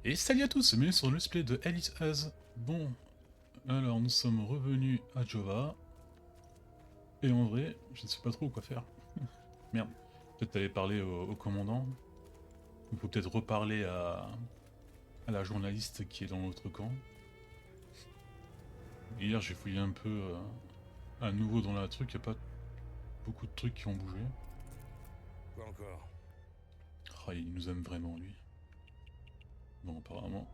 Et salut à tous, bienvenue sur le let's play de Hell is Us. Bon, alors nous sommes revenus à Jova. Et en vrai, je ne sais pas trop quoi faire. Merde, peut-être aller parler au commandant. Il faut peut-être reparler à la journaliste qui est dans l'autre camp. Hier j'ai fouillé un peu à nouveau dans la truc, il n'y a pas beaucoup de trucs qui ont bougé. Quoi encore? Oh, il nous aime vraiment lui. Bon apparemment,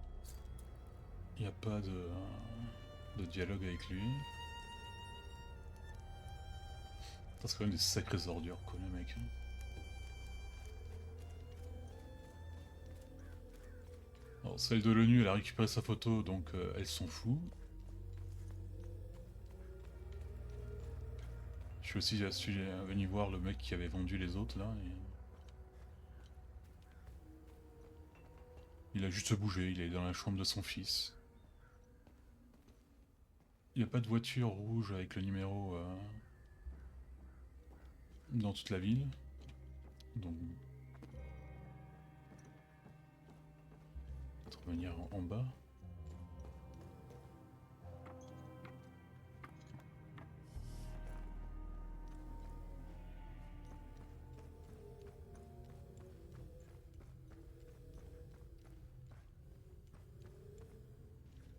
il n'y a pas de dialogue avec lui. C'est quand même des sacrées ordures quoi les mecs. Alors, celle de l'ONU, elle a récupéré sa photo, donc elle s'en fout. Je suis aussi venu voir le mec qui avait vendu les autres, là. Et... il a juste bougé, il est dans la chambre de son fils. Il n'y a pas de voiture rouge avec le numéro dans toute la ville. Donc, peut-être revenir en bas.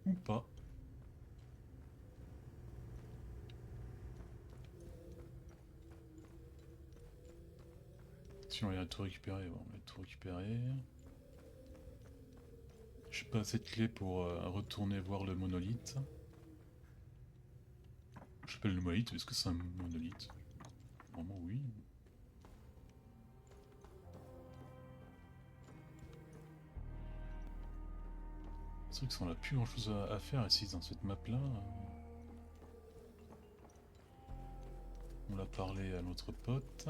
Ou pas. Si on vient tout récupérer, bon, on va tout récupérer. J'ai pas assez de clés pour retourner voir le monolithe. J'appelle le monolithe, est-ce que c'est un monolithe? Vraiment oui. C'est vrai que ça on a plus grand chose à faire ici dans cette map là. On l'a parlé à notre pote.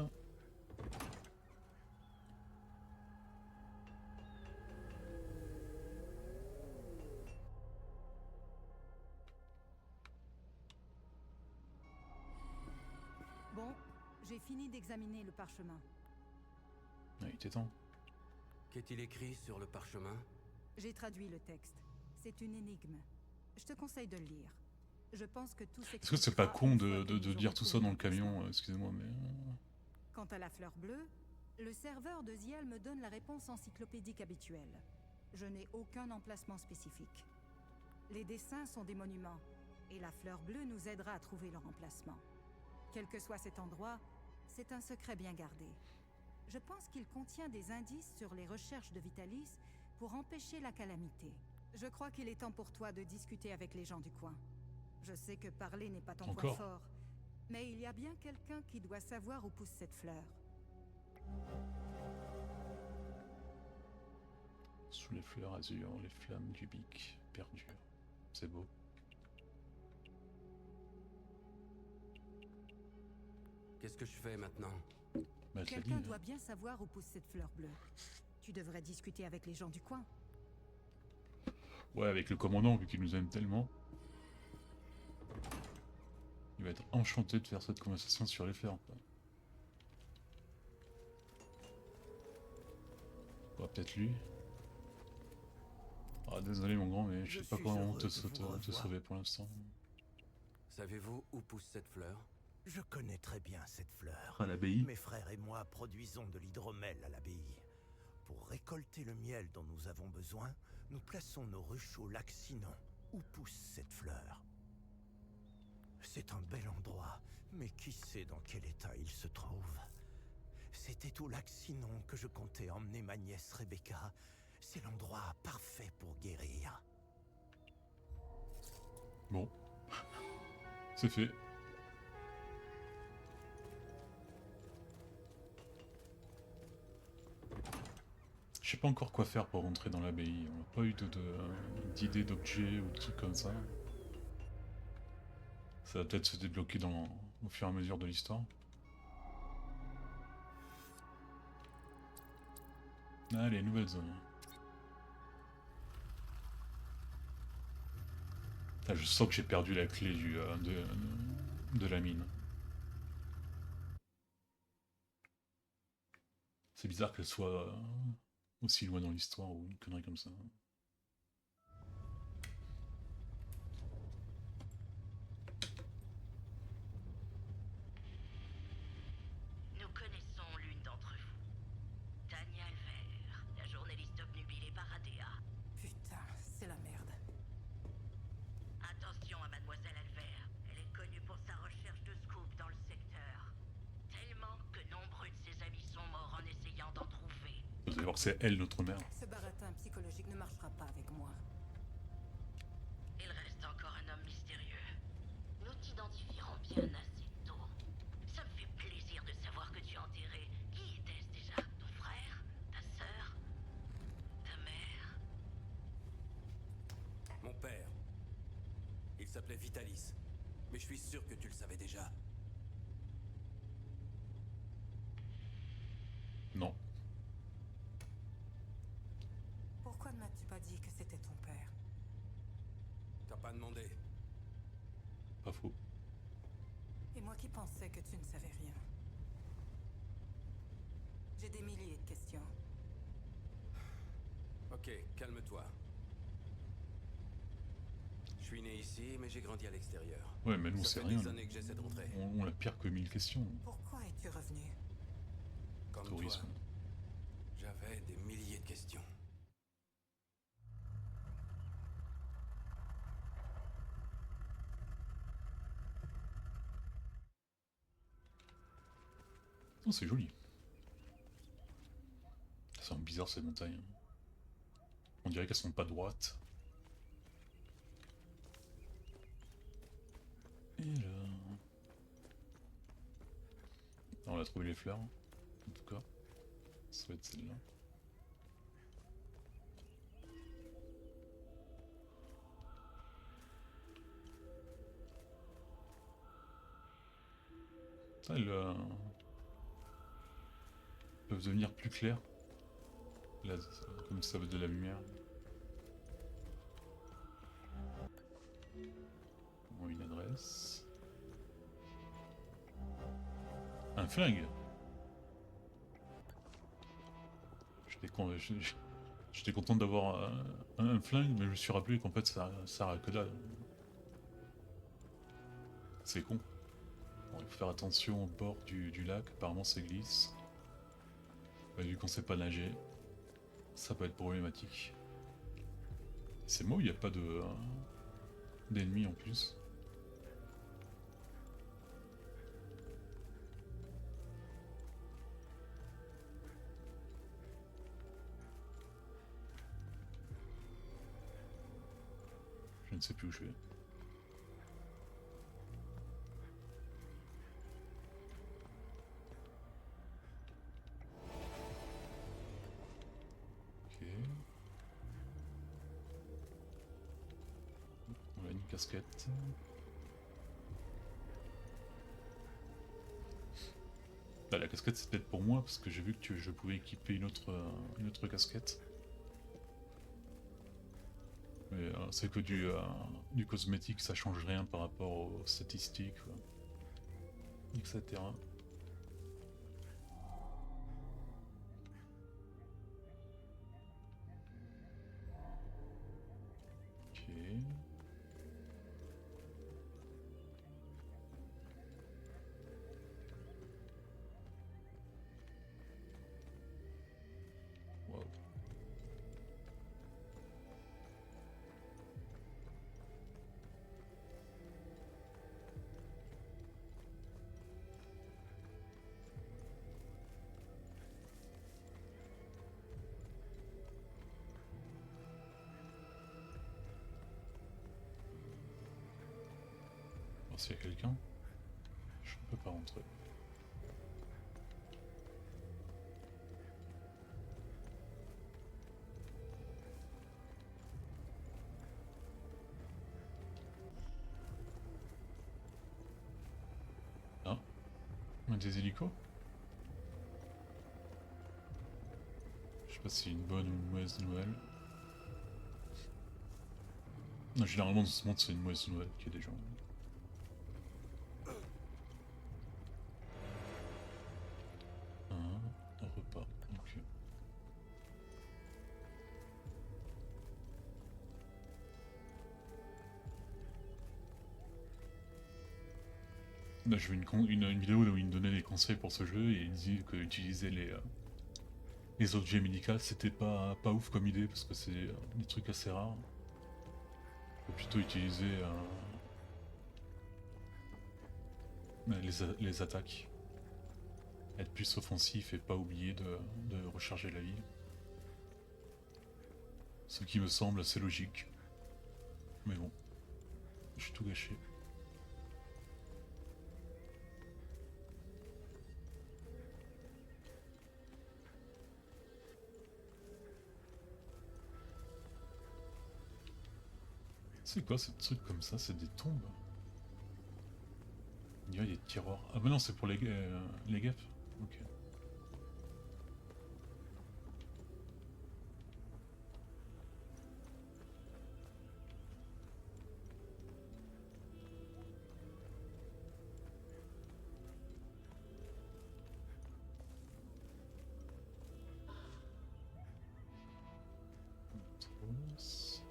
Bon, j'ai fini d'examiner le parchemin. Ah, il était temps. Qu'est-il écrit sur le parchemin? J'ai traduit le texte. C'est une énigme. Je te conseille de le lire. Je pense que tout Est-ce que c'est pas s'expliquera con une fois de que nous dire aurons tout ça trouvé dans le l'emplacement. camion, excusez-moi, mais... Quant à la fleur bleue, le serveur de Ziel me donne la réponse encyclopédique habituelle. Je n'ai aucun emplacement spécifique. Les dessins sont des monuments, et la fleur bleue nous aidera à trouver leur emplacement. Quel que soit cet endroit, c'est un secret bien gardé. Je pense qu'il contient des indices sur les recherches de Vitalis pour empêcher la calamité. Je crois qu'il est temps pour toi de discuter avec les gens du coin. Je sais que parler n'est pas ton point Encore? fort, mais il y a bien quelqu'un qui doit savoir où pousse cette fleur. Sous les fleurs azur, les flammes du bic perdurent. C'est beau. Qu'est-ce que je fais maintenant? Bah, je l'ai dit. Quelqu'un doit bien savoir où pousse cette fleur bleue. Tu devrais discuter avec les gens du coin. Ouais, avec le commandant, vu qu'il nous aime tellement. Il va être enchanté de faire cette conversation sur les fleurs. Bah, peut-être lui. Ah, désolé mon grand, mais je sais pas suis comment heureux de vous te revoir. sauver pour l'instant. Savez-vous où pousse cette fleur? Je connais très bien cette fleur. À l'abbaye. Mes frères et moi produisons de l'hydromel à l'abbaye. Pour récolter le miel dont nous avons besoin, nous plaçons nos ruches au lac Sinon, où pousse cette fleur. C'est un bel endroit, mais qui sait dans quel état il se trouve? C'était au lac Sinon que je comptais emmener ma nièce Rebecca. C'est l'endroit parfait pour guérir. Bon. C'est fait. Je sais pas encore quoi faire pour rentrer dans l'abbaye. On n'a pas eu d'idée d'objet ou de trucs comme ça. Ça va peut-être se débloquer au fur et à mesure de l'histoire. Allez, nouvelle zone. Ah, je sens que j'ai perdu la clé de la mine. C'est bizarre qu'elle soit aussi loin dans l'histoire ou une connerie comme ça. voir que c'est elle notre mère. Ce baratin psychologique ne marchera pas avec moi. Il reste encore un homme mystérieux. Nous t'identifierons bien assez tôt. Ça me fait plaisir de savoir que tu as enterré. Qui était-ce déjà? Ton frère? Ta sœur? Ta mère? Mon père. Il s'appelait Vitalis. Mais je suis sûr que tu le savais déjà. Non. Pourquoi ne m'as-tu pas dit que c'était ton père? T'as pas demandé. Pas faux. Et moi qui pensais que tu ne savais rien. J'ai des milliers de questions. Ok, calme-toi. Je suis né ici, mais j'ai grandi à l'extérieur. Ouais, mais nous, Ça c'est fait rien. des années que j'essaie de rentrer. On a pire que 1000 questions. Pourquoi es-tu revenu? Comme Tourisme. toi, j'avais des milliers de questions. Oh, c'est joli. Ça sent bizarre ces montagnes. On dirait qu'elles sont pas droites. Et là... On a trouvé les fleurs, en tout cas. Ça va être celle-là. Ça, elles peuvent devenir plus claires. Là, comme ça veut de la lumière. Bon, une adresse. Un flingue. J'étais content d'avoir un flingue, mais je me suis rappelé qu'en fait ça sert à que dalle. C'est con. Bon, il faut faire attention au bord du lac, apparemment ça glisse. Bah, vu qu'on sait pas nager, ça peut être problématique. C'est moi où il n'y a pas de d'ennemis en plus. Je ne sais plus où je vais. Ok. On a une casquette. Bah, la casquette c'est peut-être pour moi parce que j'ai vu que je pouvais équiper une autre casquette. Mais c'est que du cosmétique, ça change rien par rapport aux statistiques, etc. Ok. Wow. Voir s'il y a quelqu'un. Je ne peux pas rentrer. Ah, on a des hélicos. Je sais pas si c'est une bonne ou une mauvaise nouvelle. Non, généralement dans ce monde c'est une mauvaise nouvelle qu'il y ait des gens. Un repas, ok. Là, j'ai vu une vidéo où il me donnait des conseils pour ce jeu et il disait que utiliser les objets médicaux c'était pas ouf comme idée parce que c'est des trucs assez rares. Faut plutôt utiliser les attaques. Être plus offensif et pas oublier de recharger la vie. Ce qui me semble assez logique. Mais bon, j'ai tout gâché. C'est quoi ce truc comme ça? C'est des tombes? Il y a des tiroirs. Ah bah non, c'est pour les guêpes. Ok. Trousse.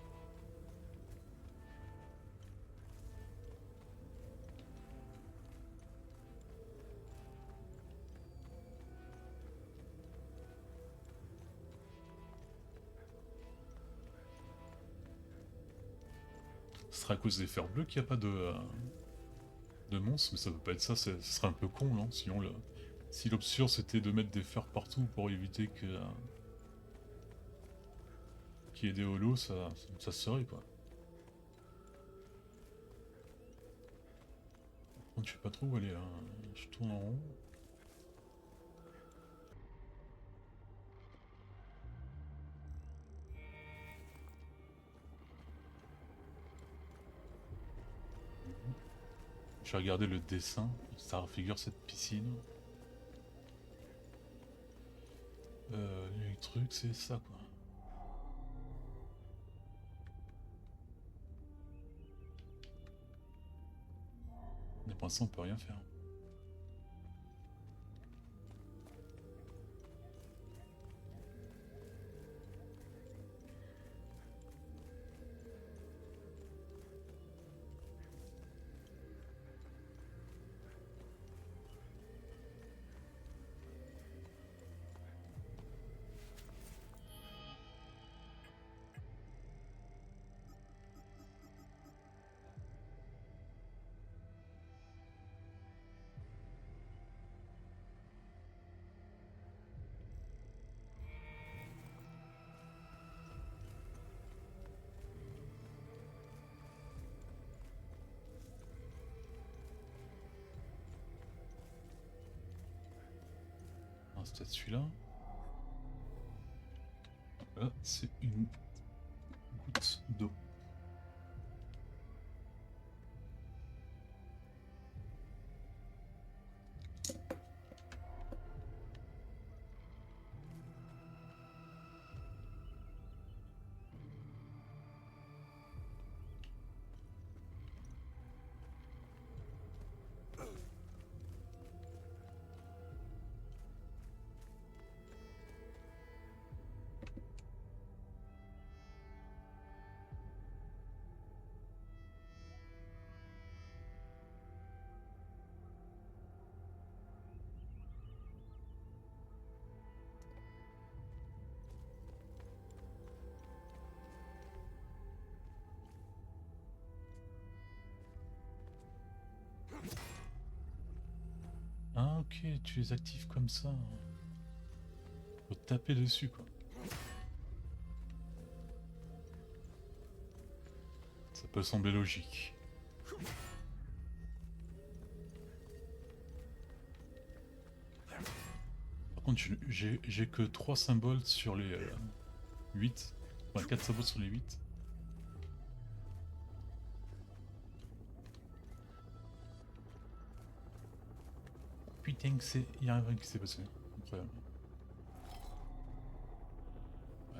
Ce sera à cause des fers bleus qu'il n'y a pas de monstres, mais ça peut pas être ça, ce serait un peu con, non? Sinon, si l'option c'était de mettre des fers partout pour éviter que qu'il y ait des holos, ça se serait quoi. Par contre, je sais pas trop où aller là, je tourne en rond. J'ai regardé le dessin, ça figure cette piscine. Les trucs, c'est ça quoi. Mais pour l'instant, on peut rien faire. Ah, c'est peut-être celui-là. Là, c'est une goutte d'eau. Ah ok, tu les actives comme ça. Faut taper dessus quoi. Ça peut sembler logique. Par contre, j'ai que 3 symboles sur les 8. Enfin, 4 symboles sur les 8. Putain que c'est... Il y a rien qui s'est passé. Incroyable.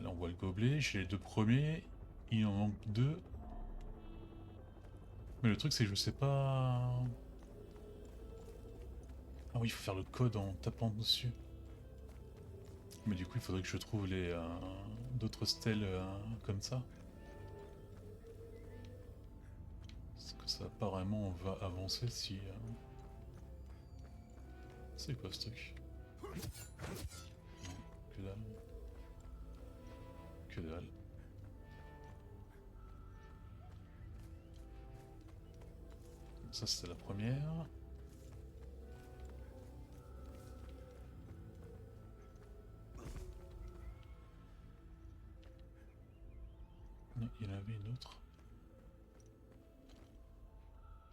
Là on voit le gobelet, j'ai les 2 premiers. Il en manque 2. Mais le truc c'est que je sais pas... Ah oui, il faut faire le code en tapant dessus. Mais du coup il faudrait que je trouve les d'autres stèles comme ça. Parce que ça apparemment va avancer si... C'est quoi ce truc? Non, que dalle. Que dalle. Ça c'était la première. il y en avait une autre.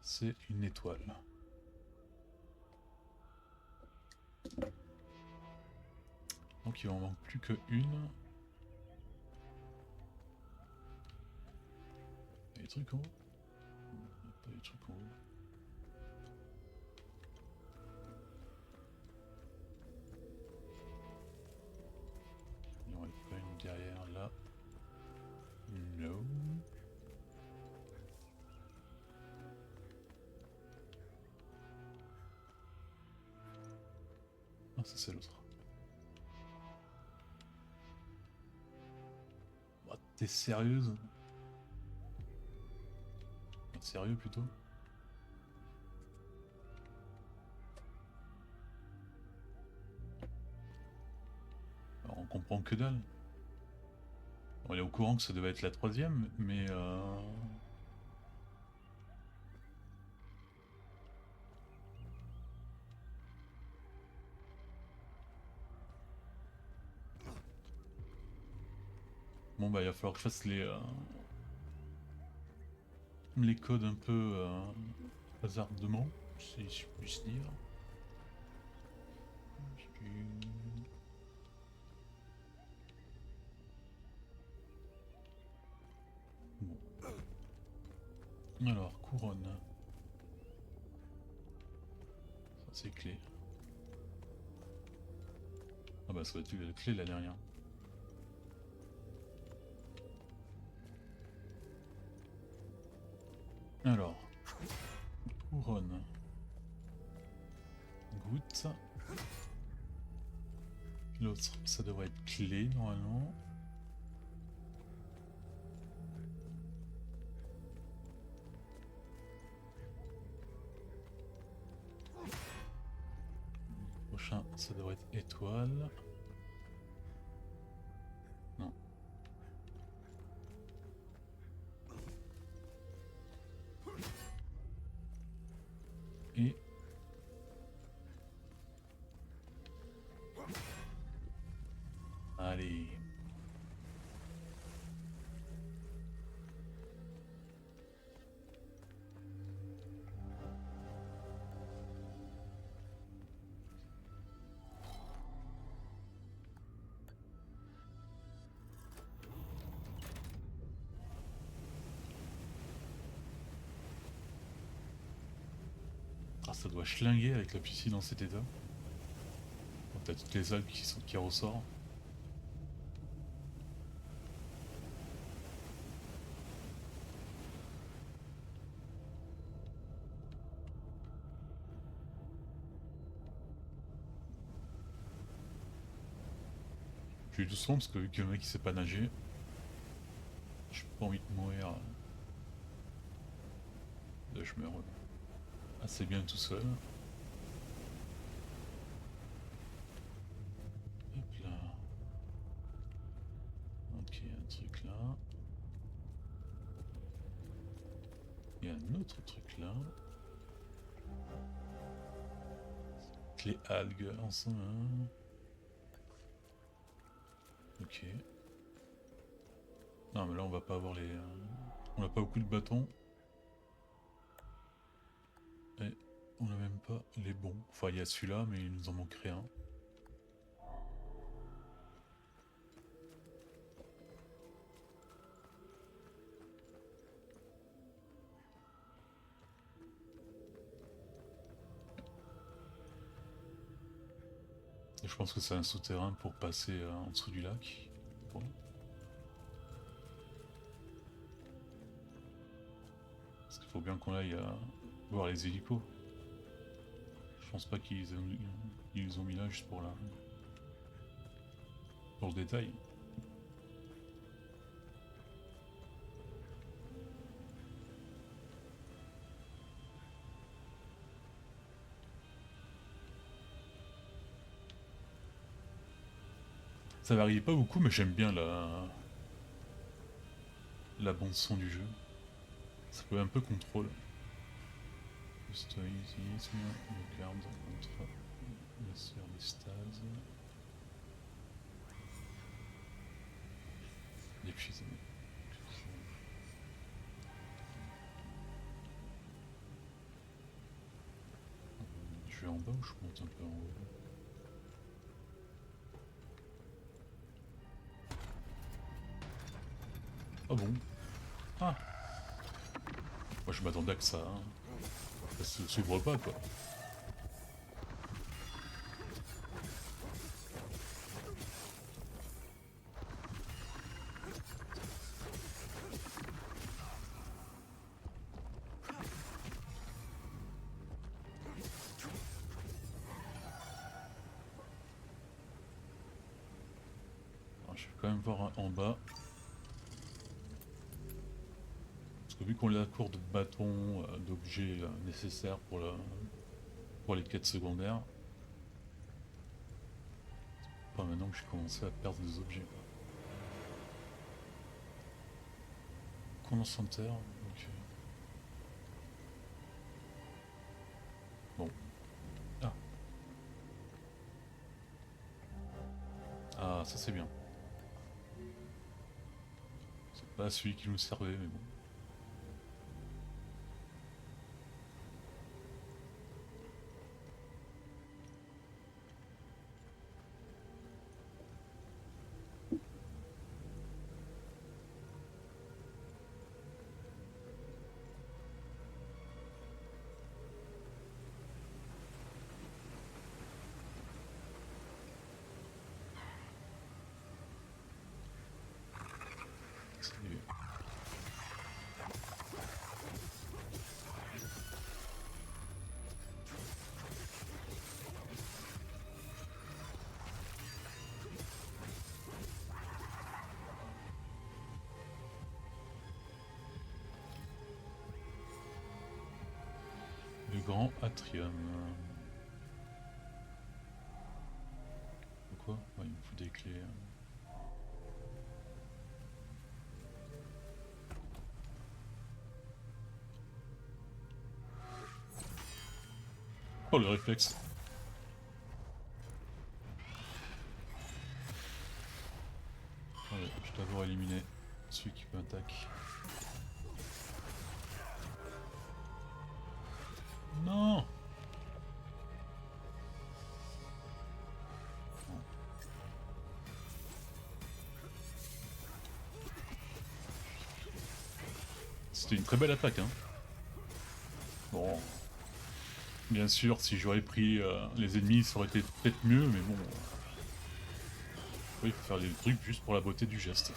C'est une étoile. Donc il en manque plus qu'une. Il y a des trucs en haut? Il n'y a pas des trucs en haut. Il n'y en aurait pas une derrière là. No. Ah, ça c'est l'autre. Bah, t'es sérieuse? Sérieux plutôt? Alors, on comprend que dalle. On est au courant que ça devait être la troisième, mais bon bah il va falloir que je fasse les codes un peu hasardement, si je puis dire. Bon. Alors, couronne. Ça c'est clé. Ah bah ça va être la clé la dernière. Alors, couronne. Goutte. L'autre, ça devrait être clé normalement. Prochain, ça devrait être étoile. Non. Et allez. Ah, ça doit schlinguer avec la piscine dans cet état. T'as toutes les algues qui ressortent. Je vais doucement parce que vu que le mec il sait pas nager, j'ai pas envie de mourir. Là je meurs assez bien tout seul. Hop là. Ok, un truc là. Il y a un autre truc là. Les algues ensemble. Hein. Ok. Non mais là on va pas avoir les... On a pas beaucoup de bâtons. Et on a même pas les bons. Enfin il y a celui-là mais il nous en manque rien. Et je pense que c'est un souterrain pour passer en dessous du lac. Bon. Parce qu'il faut bien qu'on aille voir les hélicos. Je pense pas qu'ils les ont mis là juste pour pour le détail. Ça varie pas beaucoup mais j'aime bien la bande son du jeu. Ça peut un peu contrôle. Le stoïcisme, le garde contre la sphère des stases. L'épuisement. en bas ou je monte un peu en haut? Ah bon? Ah! Moi je m'attendais à que ça, hein. Ça s'ouvre pas quoi. Alors, je vais quand même voir en bas. Parce que vu qu'on a la cour de bâtons, d'objets nécessaires pour les quêtes secondaires, c'est pas maintenant que j'ai commencé à perdre des objets. Condensateur, ok. Bon. Ah. Ah, ça c'est bien. C'est pas celui qui nous servait, mais bon. Le grand atrium. Quoi? Ouais, il me faut des clés. Oh le réflexe. Allez, je dois avoir éliminé celui qui peut attaquer. Non! C'était une très belle attaque, hein. Bon. Bien sûr, si j'aurais pris les ennemis, ça aurait été peut-être mieux, mais bon. Oui, il faut faire des trucs juste pour la beauté du geste.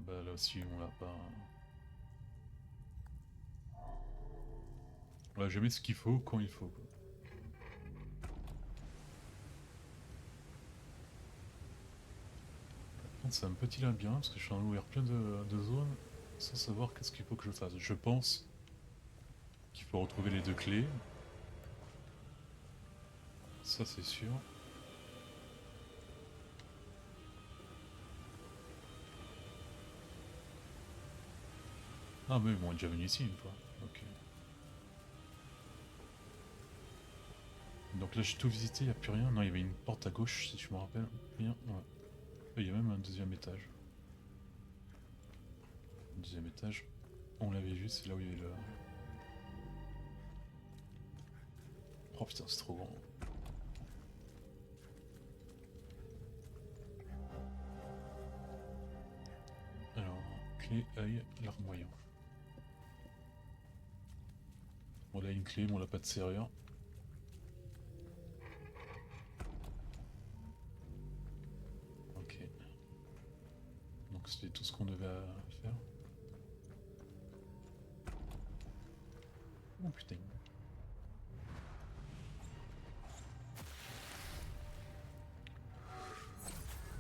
Bah là aussi on l'a pas. On a jamais ce qu'il faut quand il faut quoi. C'est un petit labyrinthe parce que je suis en train d'ouvrir plein de zones sans savoir qu'est-ce qu'il faut que je fasse. Je pense qu'il faut retrouver les deux clés. Ça c'est sûr. Ah mais bon, on est déjà venu ici une fois. Ok. Donc là j'ai tout visité, il n'y a plus rien. Non, il y avait une porte à gauche si je me rappelle bien. Ouais. Il y a même un deuxième étage. Un deuxième étage. On l'avait vu, c'est là où il y avait le... Oh putain, c'est trop grand. Alors, clé, œil, larmoyant. On a une clé, mais on n'a pas de serrure. c'était tout ce qu'on devait faire. Oh putain.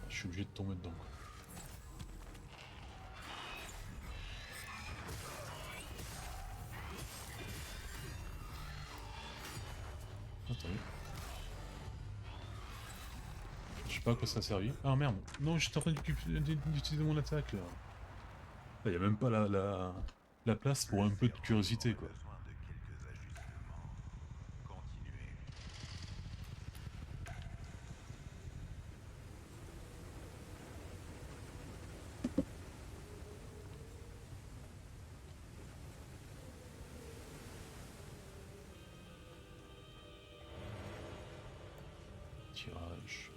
Je suis obligé de tomber dedans. Attendez. Je sais pas à quoi ça a servi. Ah merde. Non, j'étais en train d'utiliser mon attaque là. Il y a même pas la place pour un peu de curiosité quoi. Besoin de quelques ajustements. Continuez. Tirage.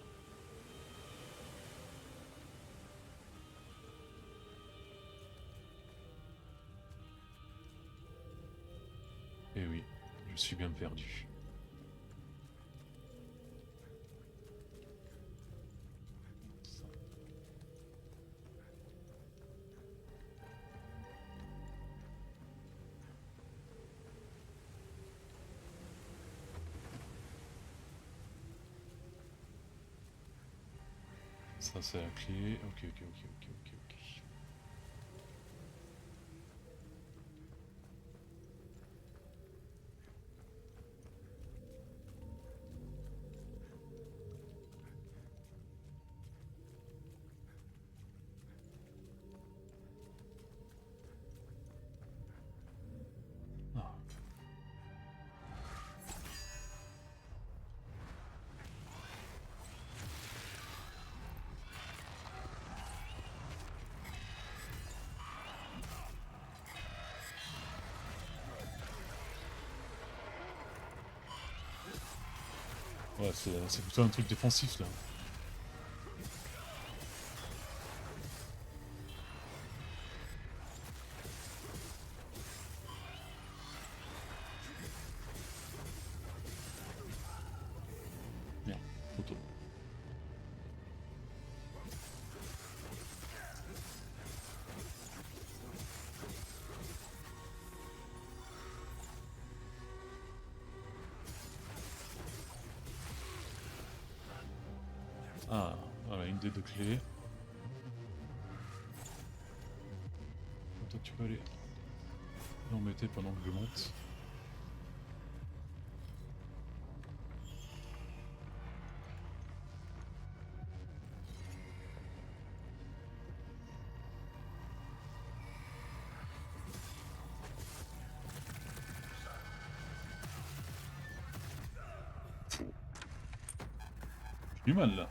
Eh oui, je suis bien perdu. Ça. Ça c'est la clé. Ok. Ah. Ouais, c'est plutôt un truc défensif là. Merde, photo. Ah, voilà, une des deux clés. Toi tu peux aller l'embêter pendant que je monte. J'ai du mal là.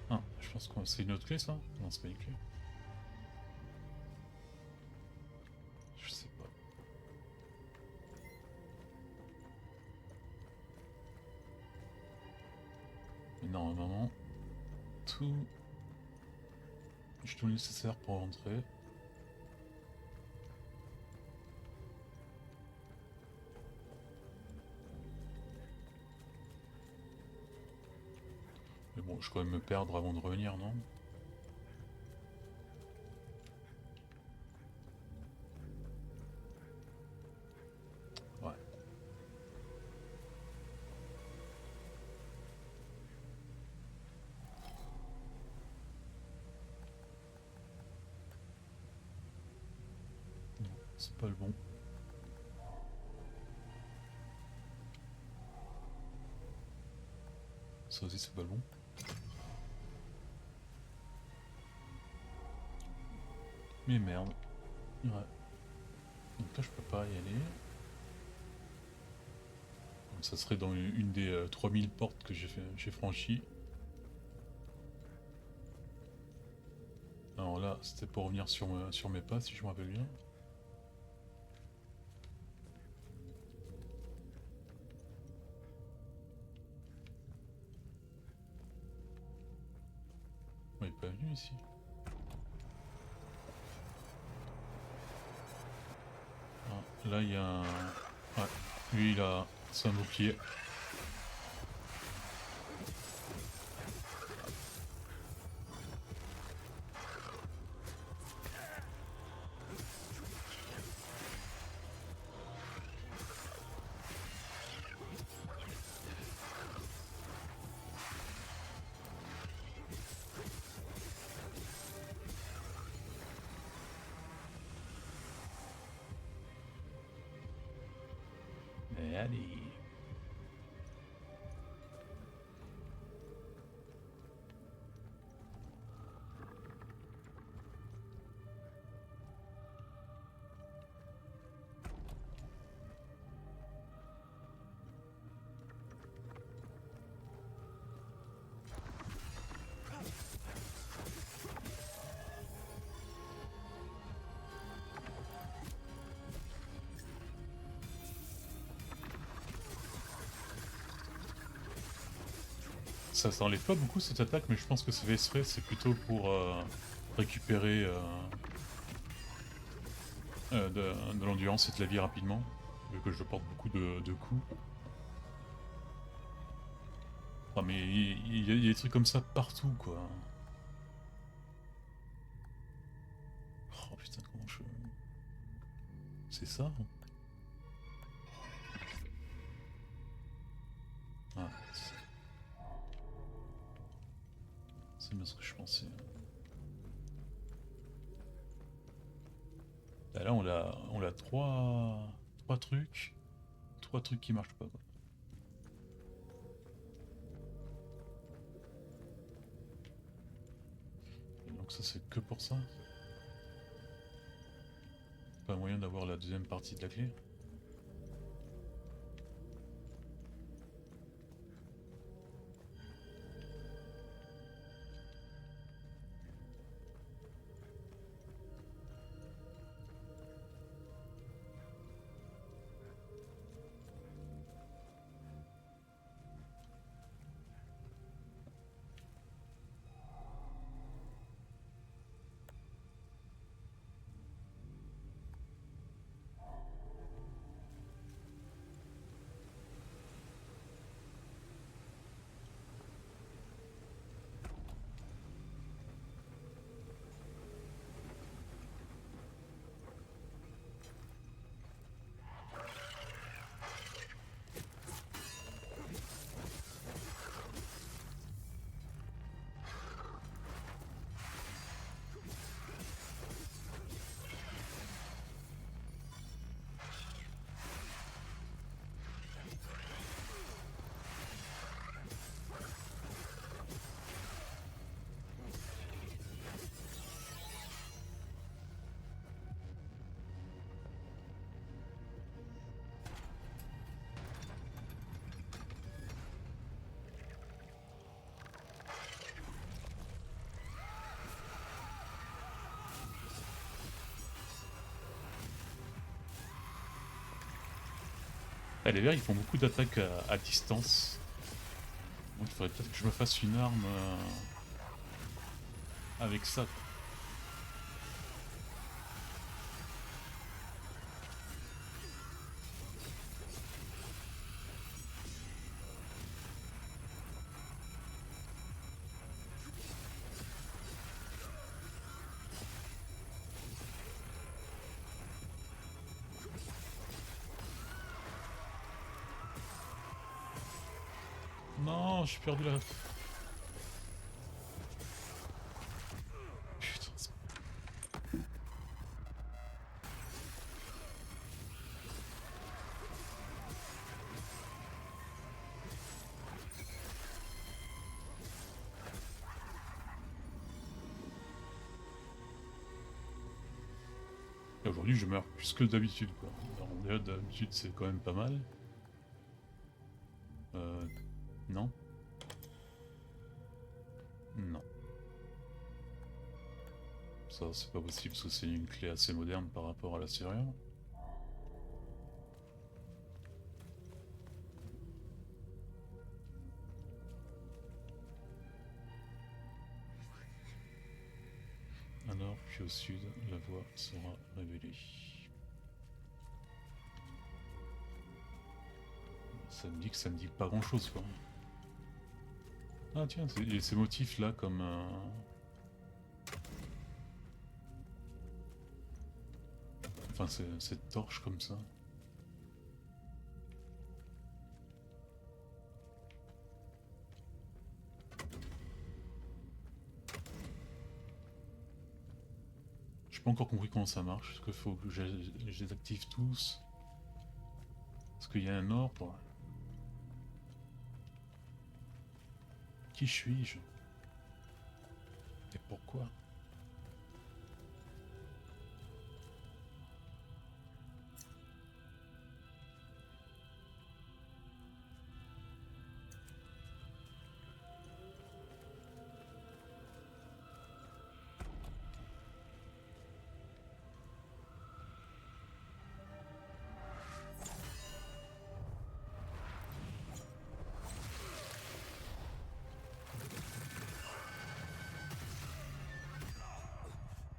Ah, je pense que c'est une autre clé ça? Non, c'est pas une clé. Je sais pas. Mais normalement, j'ai tout le nécessaire pour rentrer. Mais bon, je vais quand même me perdre avant de revenir, non? Ouais. Non, c'est pas le bon. Ça aussi, c'est pas le bon. Mais merde. Ouais. Donc là, je peux pas y aller. Donc, ça serait dans une des 3000 portes que j'ai franchies. Alors là, c'était pour revenir sur mes pas, si je me rappelle bien. Ouais, il est pas venu ici. Là il y a un... Ouais, lui il a son bouclier. Mais allez. Ça s'enlève pas beaucoup cette attaque, mais je pense que c'est fait exprès, c'est plutôt pour récupérer de l'endurance et de la vie rapidement, vu que je porte beaucoup de coups. Ah mais il y a des trucs comme ça partout quoi. Oh putain comment je... C'est ça hein. Ah, c'est bien ce que je pensais. Bah là on a trois trucs qui marchent pas quoi. Donc ça c'est que pour ça. Pas moyen d'avoir la deuxième partie de la clé. Ah, les verts ils font beaucoup d'attaques à distance. Donc il faudrait peut-être que je me fasse une arme avec ça. Non, j'ai perdu la... Putain, et aujourd'hui je meurs plus que d'habitude quoi. Alors, déjà d'habitude c'est quand même pas mal. Non. Non. Ça c'est pas possible parce que c'est une clé assez moderne par rapport à la serrure. À nord puis au sud, la voie sera révélée. Ça me dit que ça me dit pas grand chose quoi. Ah tiens, il y a ces motifs là comme enfin cette torche comme ça. J'ai pas encore compris comment ça marche. Est-ce qu'il faut que je les active tous? Est-ce qu'il y a un ordre? Qui suis-je? Et pourquoi?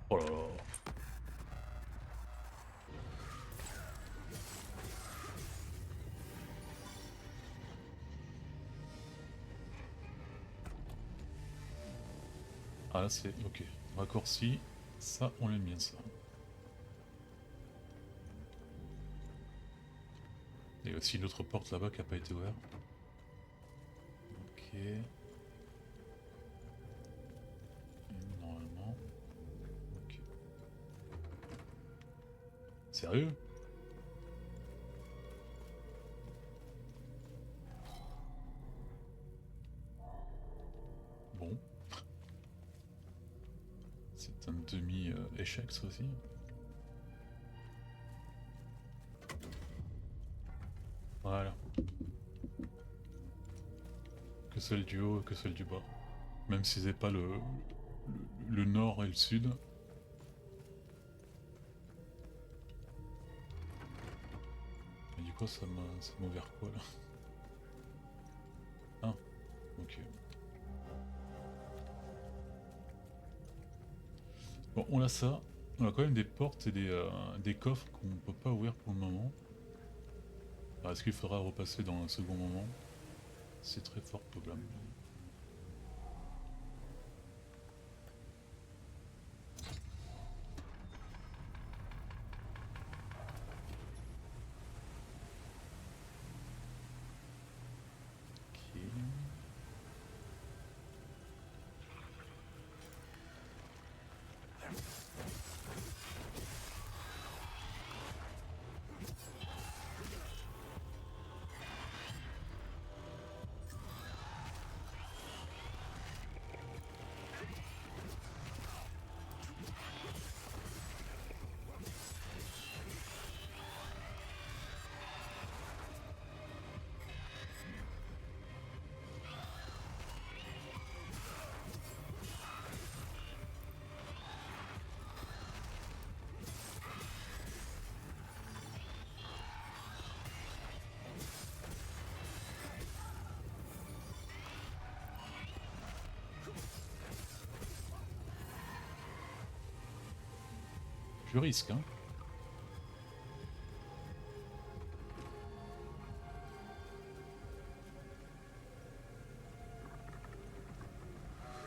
Oh là là. Ah là c'est ok. Raccourci, ça on l'aime bien ça. Il y a aussi une autre porte là-bas qui n'a pas été ouverte. Ok. Normalement. Ok. Sérieux? Bon. C'est un demi-échec ça aussi. Voilà. Que celle du haut et que celle du bas. Même si c'est pas le nord et le sud. Mais du coup ça m'a ouvert quoi là? Ah, ok. Bon, on a ça. On a quand même des portes et des coffres qu'on peut pas ouvrir pour le moment. Alors, est-ce qu'il faudra repasser dans un second moment? C'est très fort probable. Ok. Je risque, hein.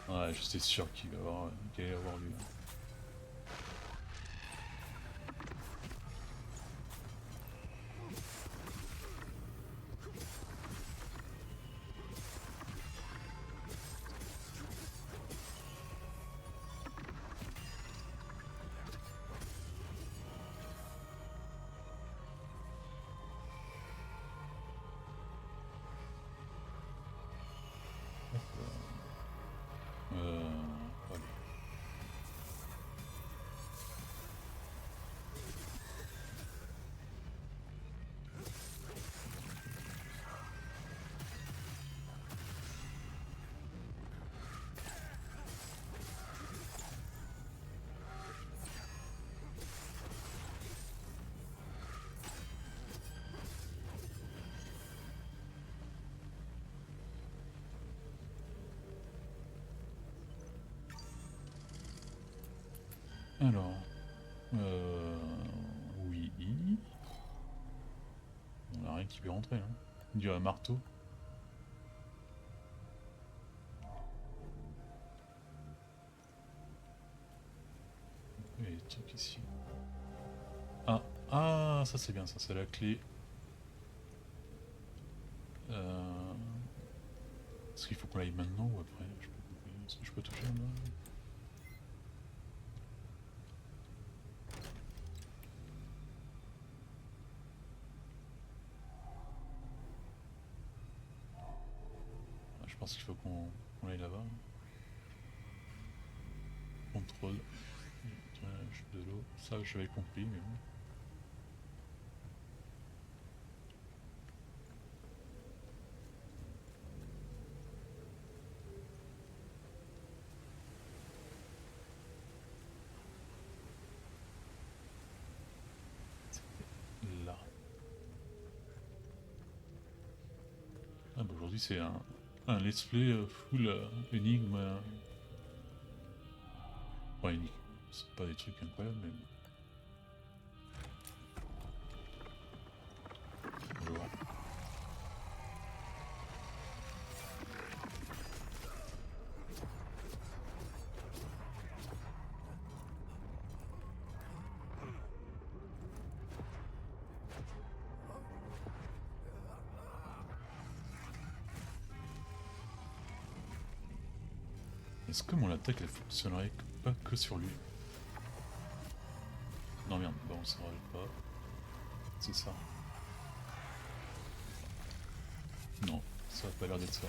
Ouais, j'étais sûr qu'il allait y avoir lui. Allez. Alors, oui. On a rien qui peut rentrer, hein. Du marteau. Il y a des trucs ici. Ah, ah, ça c'est bien, ça c'est la clé. Est-ce qu'il faut qu'on aille maintenant ou après? Est-ce que je peux toucher là? Je pense qu'il faut qu'on aille là-bas. Contrôle. Drainage de l'eau. Ça j'avais compris, mais bon. Là. Ah bah aujourd'hui c'est un let's play full énigme. Ouais, énigme. C'est pas des trucs incroyables, mais bon. On va voir. Est-ce que mon attaque elle fonctionnerait pas que sur lui? Non merde, bon ça ne rajoute pas. C'est ça. Non, ça a pas l'air d'être ça.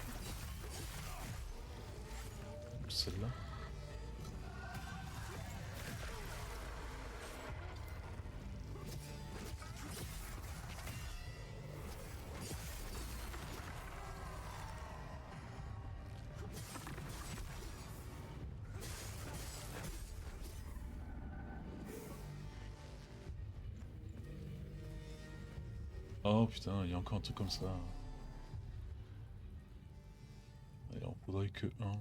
Celle-là. Oh putain, il y a encore un truc comme ça. Il en faudrait que un.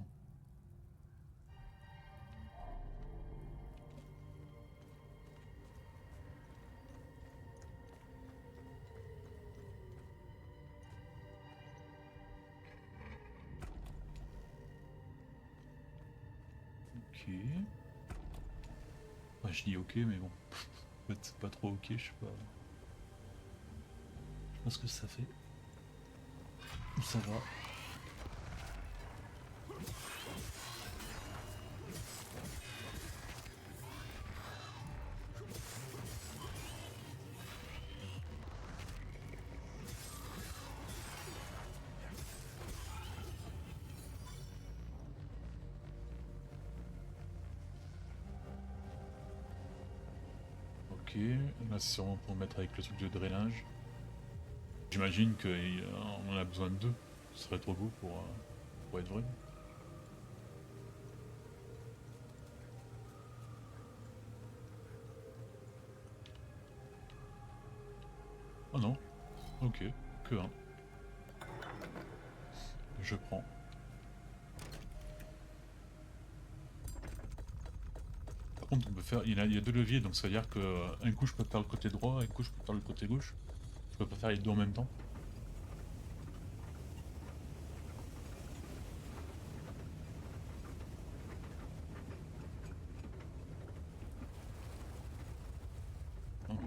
Ok. Ouais, je dis ok, mais bon. En fait, c'est pas trop ok, je sais pas. Je pense que ça fait. Ça va. Ok, là c'est sûrement pour mettre avec le truc de drainage. J'imagine qu'on en a besoin de deux. Ce serait trop beau pour être vrai. Oh non, ok, que un. Je prends. Par contre, on peut faire. Il y a deux leviers, donc ça veut dire que un coup je peux faire le côté droit, un coup je peux faire le côté gauche. Je peux pas faire les deux en même temps. Oh non.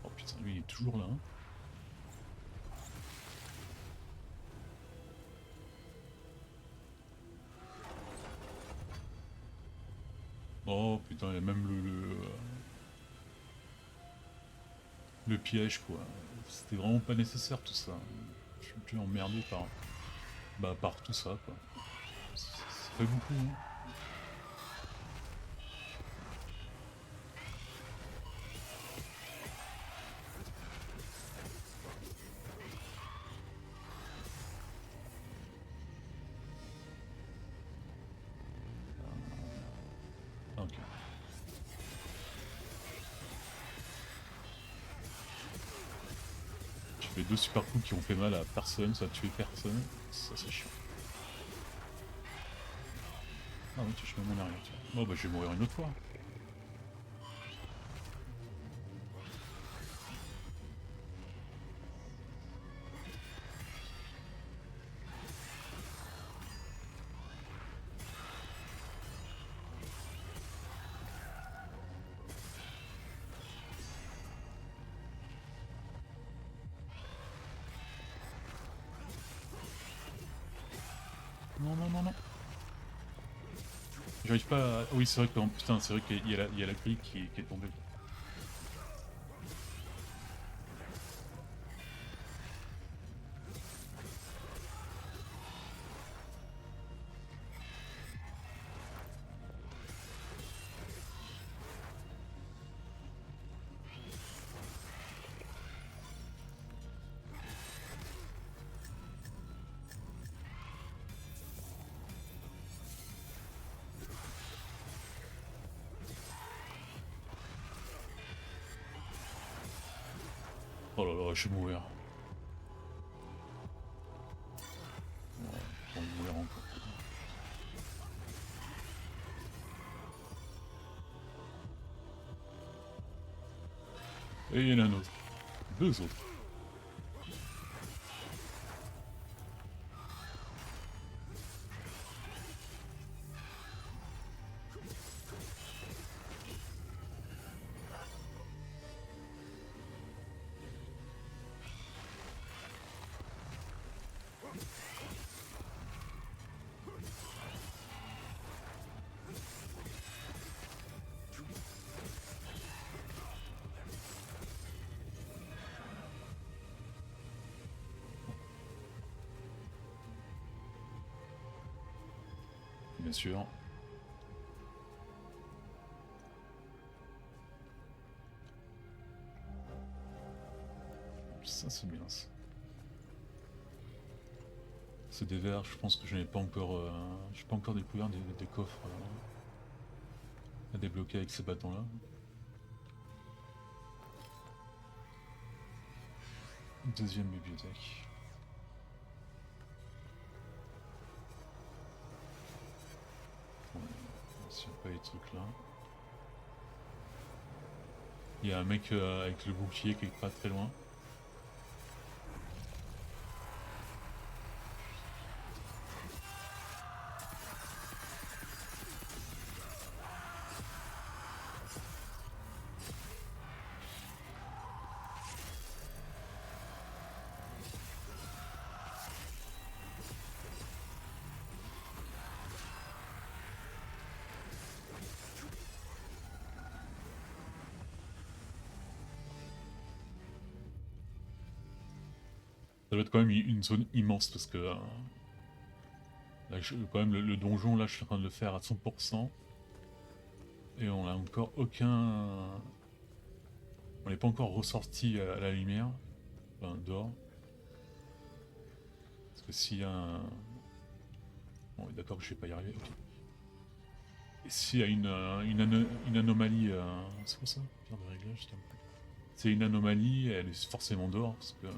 Oh putain, lui il est toujours là. Hein. putain, il y a même le piège quoi. C'était vraiment pas nécessaire tout ça. Je suis plus emmerdé par tout ça quoi. Ça fait beaucoup hein. Ok. J'ai fait 2 super coups qui ont fait mal à personne, ça a tué personne. Ça c'est chiant. Ah oui, je mets mon arrière. Bon bah je vais mourir une autre fois. Non, non, non, non. J'arrive pas à... Oui, c'est vrai que... Putain, c'est vrai qu'il y a la grille qui est tombée. Oh là là, je vais mourir. Ouais, je vais mourir encore. Et il y en a un autre. 2 autres. Bien sûr. Ça c'est bien ça. C'est des verres, je pense que je n'ai pas encore... j'ai pas encore découvert des coffres à débloquer avec ces bâtons là. Deuxième bibliothèque. Ouais, s'il n'y a pas les trucs là. Il y a un mec avec le bouclier qui est pas très loin. Ça doit être quand même une zone immense parce que là, quand même le donjon là je suis en train de le faire à 100% et on a encore aucun... On n'est pas encore ressorti à la lumière, enfin dehors. Parce que s'il y a un... Bon, d'accord que je vais pas y arriver, ok. Et s'il y a une anomalie... C'est quoi ça? Pierre de réglage, c'est une anomalie, elle est forcément dehors parce que...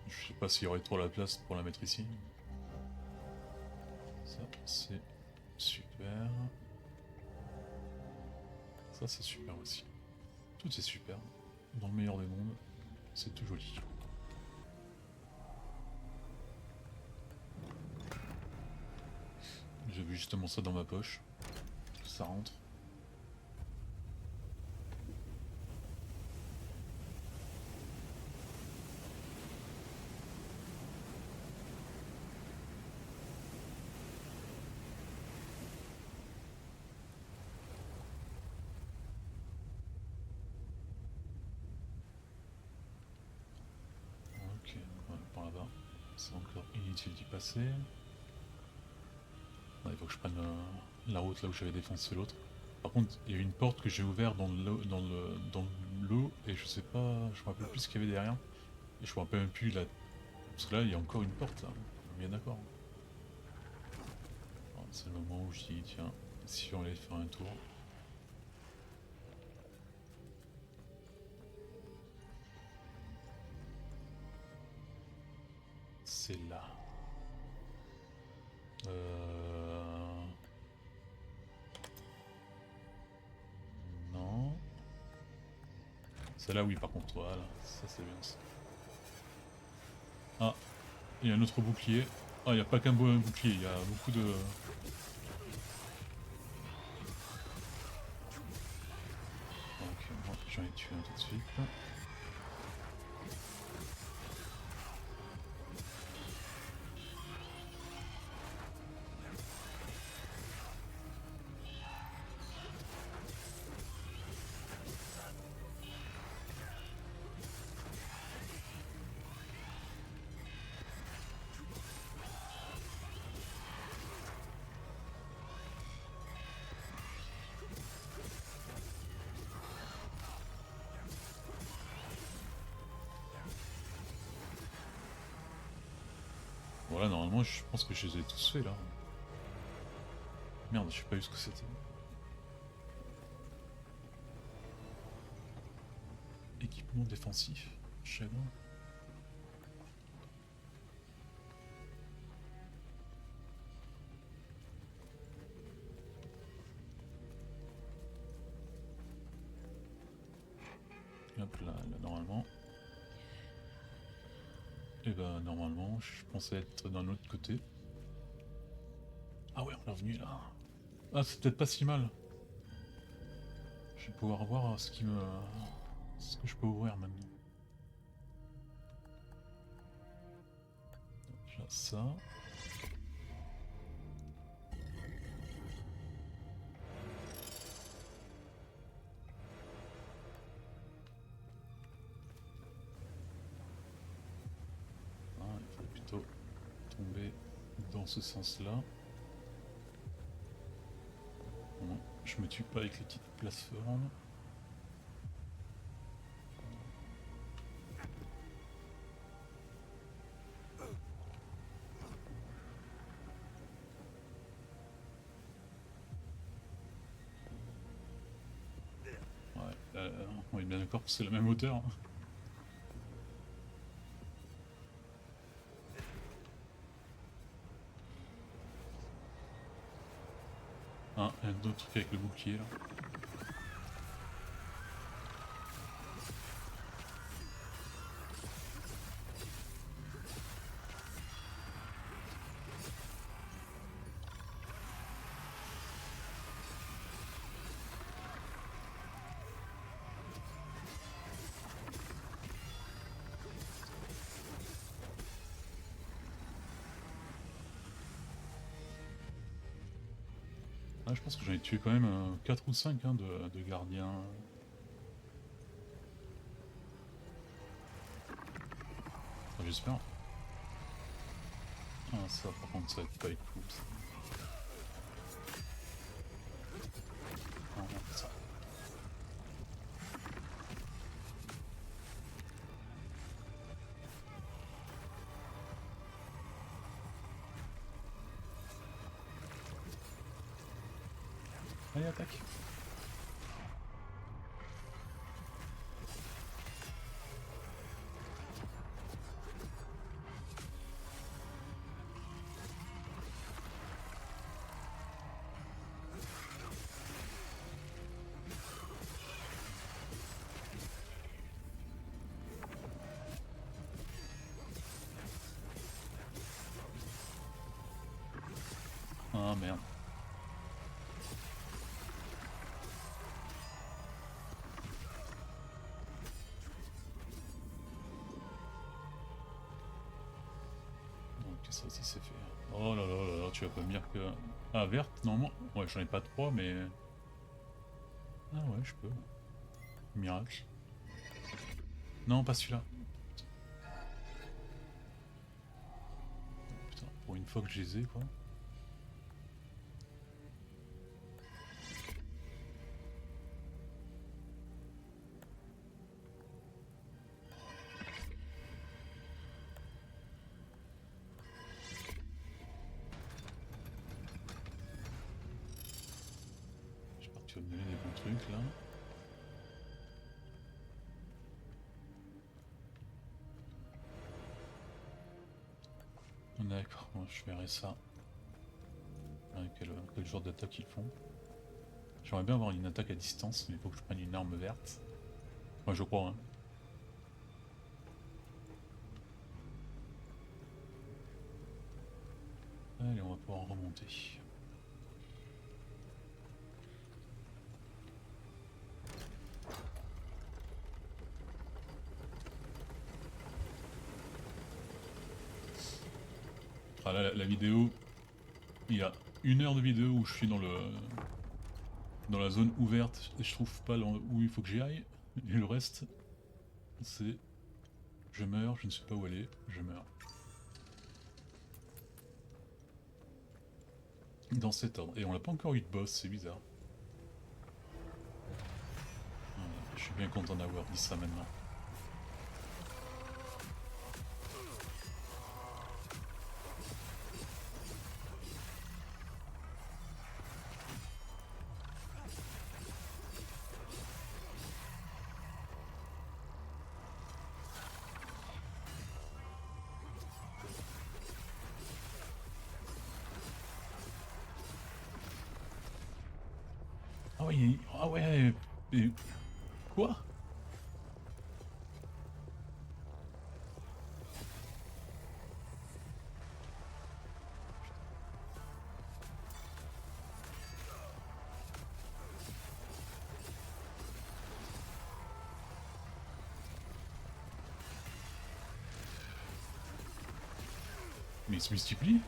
Je sais pas s'il y aurait trop la place pour la mettre ici. Ça, c'est super. Ça, c'est super aussi. Tout est super. Dans le meilleur des mondes, c'est tout joli. J'ai vu justement ça dans ma poche. Ça rentre. C'est encore inutile d'y passer. Ah, il faut que je prenne la route là où j'avais défoncé l'autre. Par contre, il y a une porte que j'ai ouverte dans l'eau et je sais pas, je me rappelle plus ce qu'il y avait derrière. Et je me rappelle même plus là. Parce que là, il y a encore une porte là. On est bien d'accord. Alors, c'est le moment où je dis, tiens, si on allait faire un tour. C'est là. Non. C'est là, oui, par contre, voilà. Ça, c'est bien ça. Ah, il y a un autre bouclier. Ah, il n'y a pas qu'un beau bouclier, il y a beaucoup de... Ok, moi, j'en ai tué un tout de suite. Voilà, normalement, je pense que je les ai tous faits là. Merde, je sais pas eu ce que c'était. Équipement défensif. Je sais pas. Hop là, là normalement. Et bah normalement, je pensais être d'un autre côté. Ah ouais, on est revenu là. Ah, c'est peut-être pas si mal. Je vais pouvoir voir ce qui me... ce que je peux ouvrir maintenant. Donc là, ça. Ah, il faudrait plutôt tomber dans ce sens-là. Bon, je me tue pas avec les petites plateformes. Ouais, on est bien d'accord que c'est la même hauteur. Ah, un autre truc avec le bouclier là. Ah, je pense que j'en ai tué quand même 4 ou 5 hein, de gardiens. Enfin, j'espère. Ah, ça par contre ça va pas être cool ça. Non, non, ça. Allez, attaque. Ah merde. Ok, ça aussi c'est fait. Oh là là là là, tu vas pas me dire que... Ah, verte, normalement. Ouais, j'en ai pas 3, mais... Ah ouais, je peux. Miracle. Non, pas celui-là. une fois que je les ai quoi. J'espère que tu vas me donner des bons trucs là. D'accord, bon, je verrai ça. Quel genre d'attaque ils font. J'aimerais bien avoir une attaque à distance, mais il faut que je prenne une arme verte. Moi je crois, hein. Allez, on va pouvoir remonter. Ah là, la vidéo, il y a 1 heure de vidéo où je suis dans la zone ouverte et je trouve pas où il faut que j'y aille. Et le reste, c'est je meurs, je ne sais pas où aller, je meurs. Dans cet ordre. Et on n'a pas encore eu de boss, c'est bizarre. Voilà, je suis bien content d'avoir dit ça maintenant. Ah oui, ah ouais, et... Quoi? Mais il se multiplie?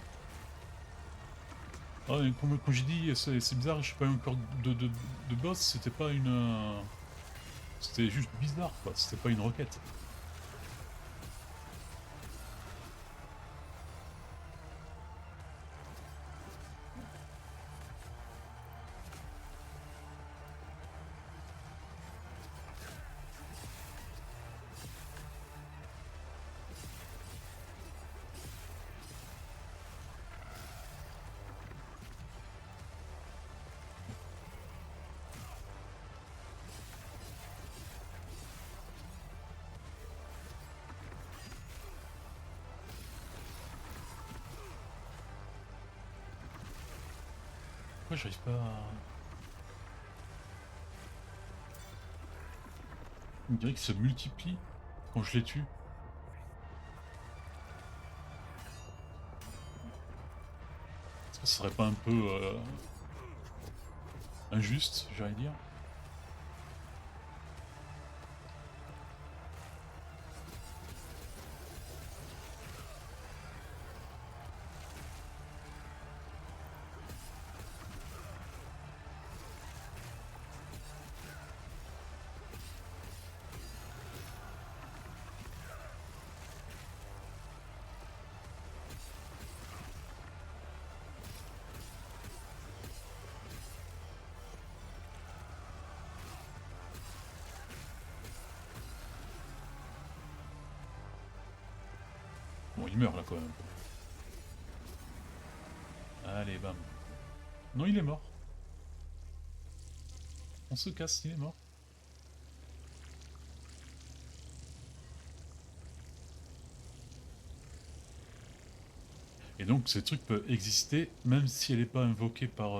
Ah, et comme j'ai dit, c'est bizarre, je sais pas encore de boss, c'était pas une... C'était juste bizarre quoi, c'était pas une requête. Pourquoi j'arrive pas à... On dirait qu'ils se multiplient quand je les tue. Est-ce que ce serait pas un peu... injuste, j'allais dire? Bon, il meurt là quand même. Allez, bam. Non, il est mort. On se casse, il est mort. Et donc, ces trucs peuvent exister même si elle n'est pas invoquée par...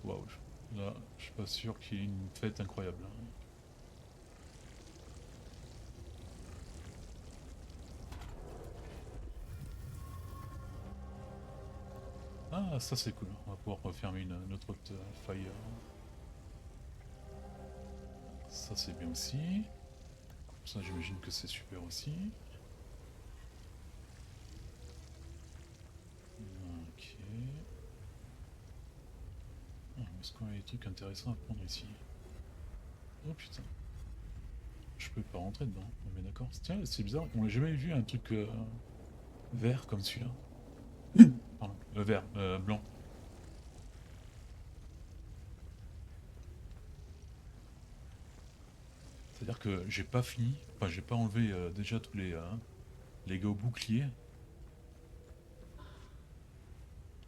Waouh, là, je suis pas sûr qu'il y ait une fête incroyable. Ah, ça c'est cool. On va pouvoir refermer notre autre fire. Ça c'est bien aussi. Ça j'imagine que c'est super aussi. Ok. Est-ce qu'on a des trucs intéressants à prendre ici? Oh putain. Je pouvais pas rentrer dedans. Mais d'accord. Tiens, c'est bizarre, on n'a jamais vu un truc vert comme celui-là. Pardon, vert, blanc. C'est-à-dire que j'ai pas fini, enfin j'ai pas enlevé déjà tous les gars au bouclier.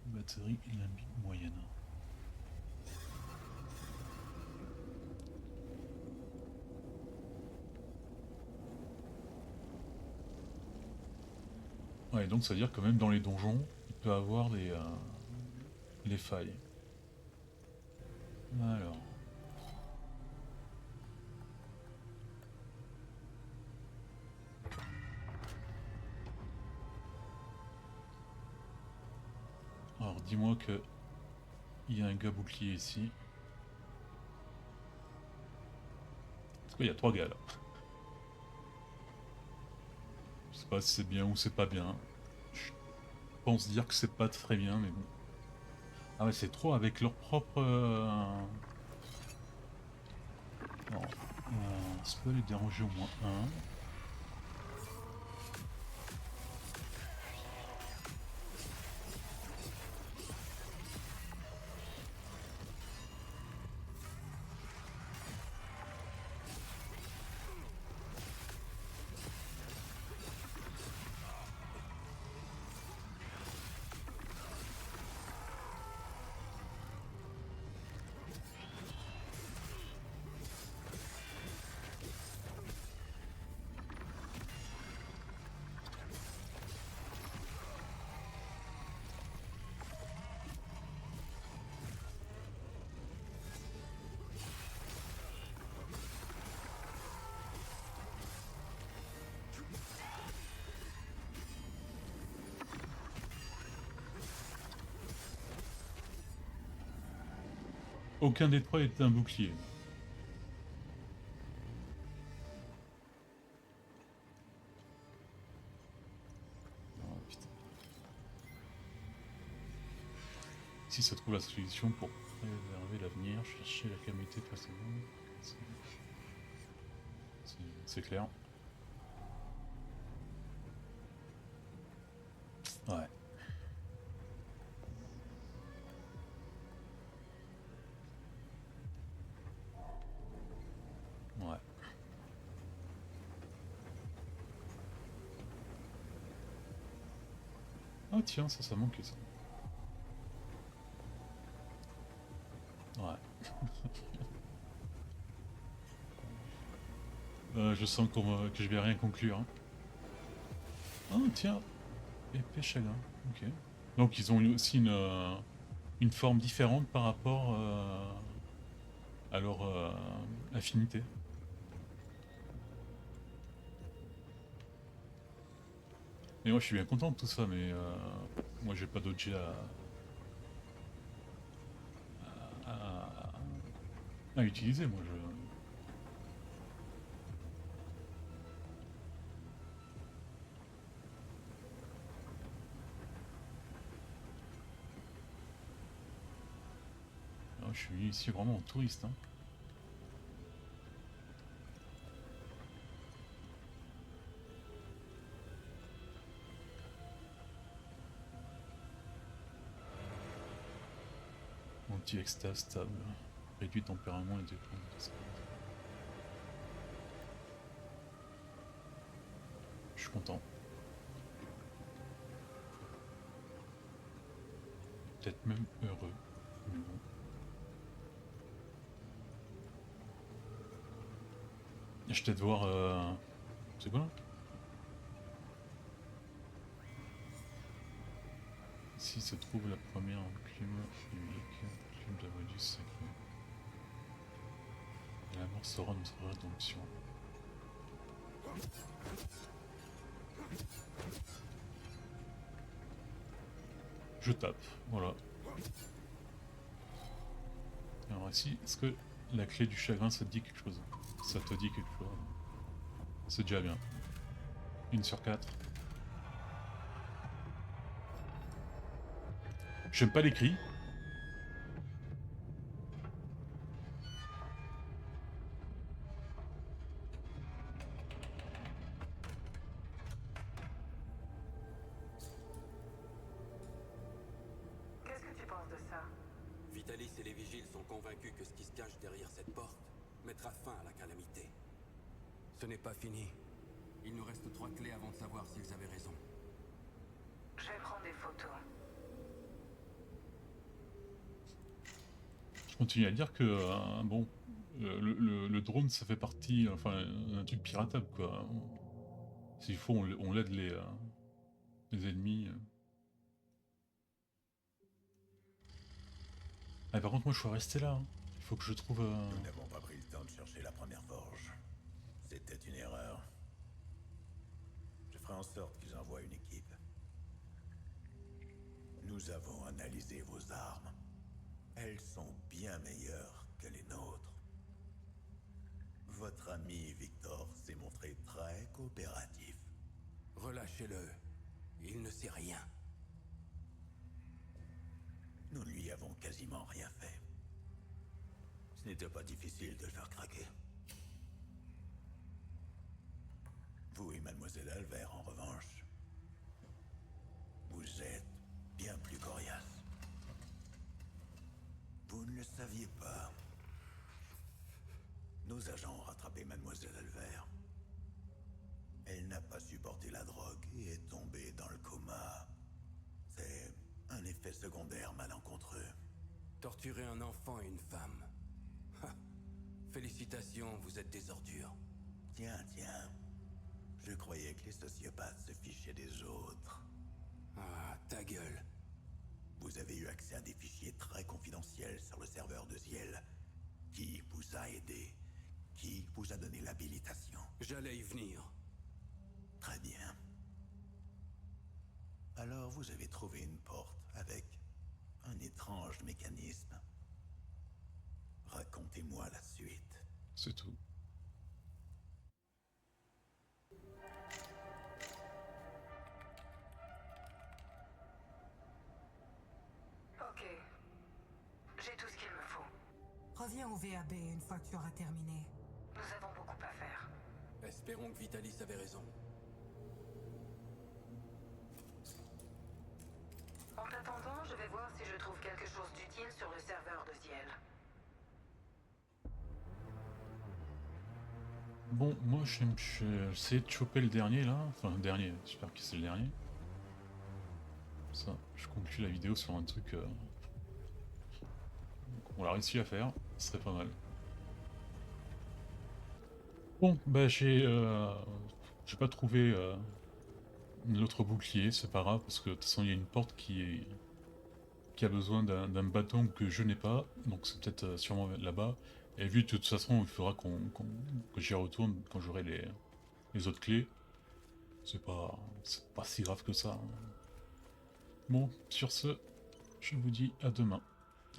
Batterie limbique moyenne. Ouais, donc ça veut dire que même dans les donjons, il peut avoir les failles. Alors. Alors dis-moi que il y a un gars bouclier ici. Parce qu'il y a 3 gars là. Je sais pas si c'est bien ou c'est pas bien. Je pense dire que c'est pas très bien, mais bon. Ah ouais, c'est 3 avec leur propre... Non. Ça peut les déranger au moins un. Aucun des 3 était un bouclier. Oh, putain. Si ça trouve la solution pour préserver l'avenir, chercher la calamité précédente. C'est clair. Ouais. Ouais. Ah tiens, ça manquait ça. Ouais. Je sens que je vais rien conclure. Hein. Ah tiens, épée chagrin. Ok. Donc ils ont aussi une forme différente par rapport à leur affinité. Et moi je suis bien content de tout ça, mais moi j'ai pas d'autre jet à utiliser. Moi je. Alors, je suis venu ici vraiment en touriste. Hein. Anti-extase stable. Réduit tempérament et dépend. Je suis content. Peut-être même heureux. Mais bon. Je vais peut-être voir... C'est quoi là? Ici se trouve la première enclume unique, enclume de la modus sacré. Et la mort sera notre rédemption. Je tape, voilà. Alors ici, est-ce que la clé du chagrin, ça te dit quelque chose? Ça te dit quelque chose? C'est déjà bien. 1 sur 4. J'aime pas les cris. convaincu que ce qui se cache derrière cette porte mettra fin à la calamité. Ce n'est pas fini. Il nous reste 3 clés avant de savoir s'ils avaient raison. Je vais prendre des photos. Je continue à dire que, bon, le drone, ça fait partie, enfin, un truc piratable, quoi. S'il faut, on l'aide les ennemis. Ah, par contre, moi, je suis resté là. Hein. Il faut que je trouve... Nous n'avons pas pris le temps de chercher la première forge. C'était une erreur. Je ferai en sorte qu'ils envoient une équipe. Nous avons analysé vos armes. Elles sont bien meilleures que les nôtres. Votre ami Victor s'est montré très coopératif. Relâchez-le. Il ne sait rien. Nous ne lui avons quasiment rien fait. Ce n'était pas difficile de le faire craquer. Vous et Mademoiselle Albert, en revanche, vous êtes bien plus coriaces. Vous ne le saviez pas. Nos agents ont rattrapé Mademoiselle Albert. Elle n'a pas supporté la drogue et est tombée dans le coma. C'est un effet secondaire malencontreux. Torturer un enfant et une femme. Ha. Félicitations, vous êtes des ordures. Tiens. Je croyais que les sociopathes se fichaient des autres. Ah, ta gueule. Vous avez eu accès à des fichiers très confidentiels sur le serveur de Ziel. Qui vous a aidé? Qui vous a donné l'habilitation? J'allais y venir. Très bien. Alors vous avez trouvé une porte avec un étrange mécanisme. Racontez-moi la suite. C'est tout. Ok. J'ai tout ce qu'il me faut. Reviens au VAB une fois que tu auras terminé. Nous avons beaucoup à faire. Espérons que Vitalis avait raison. En attendant, je vais voir si je trouve quelque chose d'utile sur le serveur de Ziel. Bon, moi, je vais essayer de choper le dernier, là. Enfin, le dernier, j'espère que c'est le dernier. Ça, je conclue la vidéo sur un truc... on l'a réussi à faire, ce serait pas mal. Bon, bah j'ai pas trouvé notre bouclier, c'est pas grave, parce que de toute façon il y a une porte qui a besoin d'un bâton que je n'ai pas, donc c'est peut-être sûrement là-bas. Et vu que de toute façon il faudra que j'y retourne quand j'aurai les autres clés, c'est pas si grave que ça. Hein. Bon, sur ce, je vous dis à demain.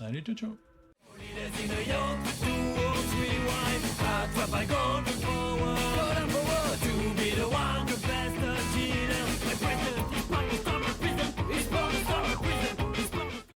Allez, ciao ciao. Attrapa con